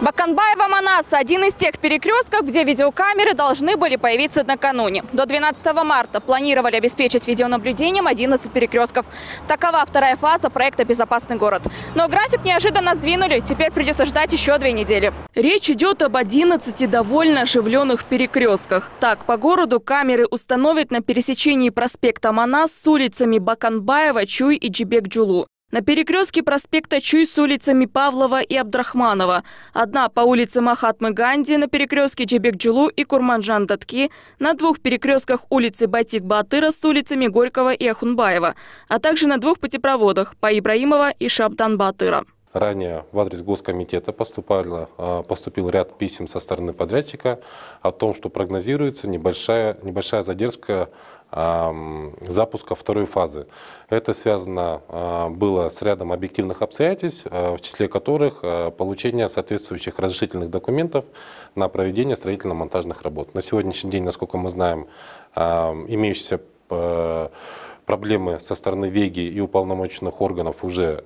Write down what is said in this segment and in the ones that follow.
Баканбаева-Манас – один из тех перекрестков, где видеокамеры должны были появиться накануне. До 12 марта планировали обеспечить видеонаблюдением 11 перекрестков. Такова вторая фаза проекта «Безопасный город». Но график неожиданно сдвинули. Теперь придется ждать еще 2 недели. Речь идет об 11 довольно оживленных перекрестках. Так, по городу камеры установят на пересечении проспекта Манас с улицами Баканбаева, Чуй и Джибек-Джулу. На перекрестке проспекта Чуй с улицами Павлова и Абдрахманова. Одна по улице Махатмы Ганди на перекрестке Джибек-Джулу и Курманджан-Датки. На 2 перекрестках улицы Батик-Батыра с улицами Горького и Ахунбаева. А также на 2 путепроводах по Ибраимова и Шабдан-Батыра. Ранее в адрес Госкомитета поступил ряд писем со стороны подрядчика о том, что прогнозируется небольшая задержка запуска второй фазы. Это связано было с рядом объективных обстоятельств, в числе которых получение соответствующих разрешительных документов на проведение строительно-монтажных работ. На сегодняшний день, насколько мы знаем, имеющиеся проблемы со стороны ВЕГИ и уполномоченных органов уже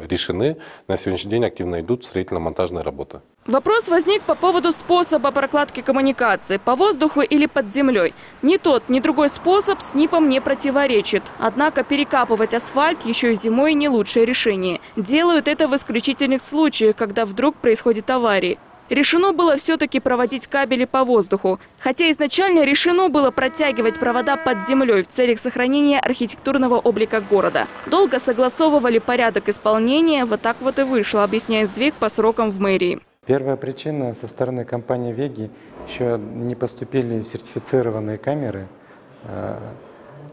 решены. На сегодняшний день активно идут строительно-монтажные работы. Вопрос возник по поводу способа прокладки коммуникации – по воздуху или под землей. Ни тот, ни другой способ СНИПам не противоречит. Однако перекапывать асфальт еще и зимой не лучшее решение. Делают это в исключительных случаях, когда вдруг происходит авария. Решено было все-таки проводить кабели по воздуху. Хотя изначально решено было протягивать провода под землей в целях сохранения архитектурного облика города. Долго согласовывали порядок исполнения, вот так вот и вышло, объясняет ЗВИК по срокам в мэрии. Первая причина: со стороны компании ВЕГИ еще не поступили сертифицированные камеры.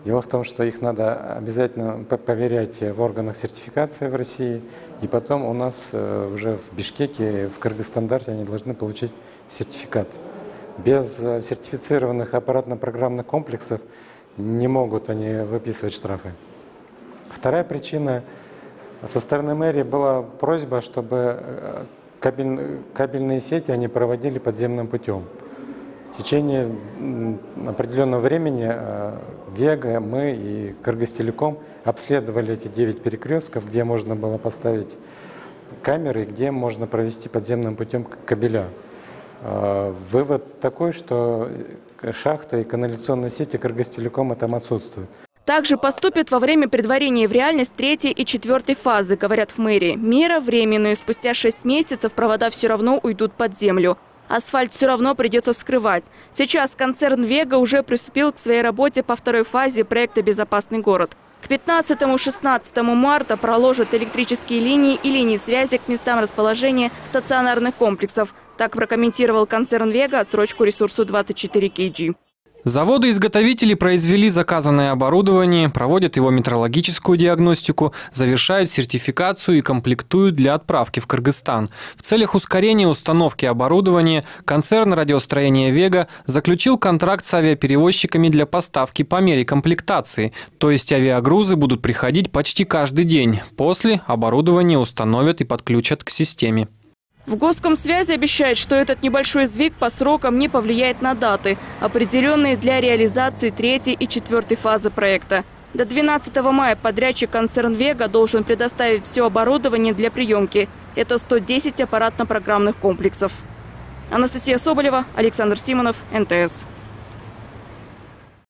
Дело в том, что их надо обязательно проверять в органах сертификации в России. И потом у нас уже в Бишкеке, в Кыргызстандарте они должны получить сертификат. Без сертифицированных аппаратно-программных комплексов не могут они выписывать штрафы. Вторая причина: со стороны мэрии была просьба, чтобы кабельные сети они проводили подземным путем. В течение определенного времени ВЕГА, мы и Кыргызтелеком обследовали эти 9 перекрестков, где можно было поставить камеры, где можно провести подземным путем кабеля. Вывод такой, что шахты и канализационные сети Кыргызтелекома там отсутствуют. Также поступит во время претворения в реальность 3-й и 4-й фазы, говорят в мэрии. Мера временная, спустя 6 месяцев провода все равно уйдут под землю. Асфальт все равно придется вскрывать. Сейчас концерн «Вега» уже приступил к своей работе по второй фазе проекта «Безопасный город». К 15-16 марта проложат электрические линии и линии связи к местам расположения стационарных комплексов. Так прокомментировал концерн «Вега» отсрочку ресурсу 24 kg. Заводы-изготовители произвели заказанное оборудование, проводят его метрологическую диагностику, завершают сертификацию и комплектуют для отправки в Кыргызстан. В целях ускорения установки оборудования концерн радиостроения «Вега» заключил контракт с авиаперевозчиками для поставки по мере комплектации. То есть авиагрузы будут приходить почти каждый день. После оборудование установят и подключат к системе. В Госкомсвязи обещают, что этот небольшой сдвиг по срокам не повлияет на даты, определенные для реализации 3-й и 4-й фазы проекта. До 12 мая подрядчик концерн «Вега» должен предоставить все оборудование для приемки. Это 110 аппаратно-программных комплексов. Анастасия Соболева, Александр Симонов, НТС.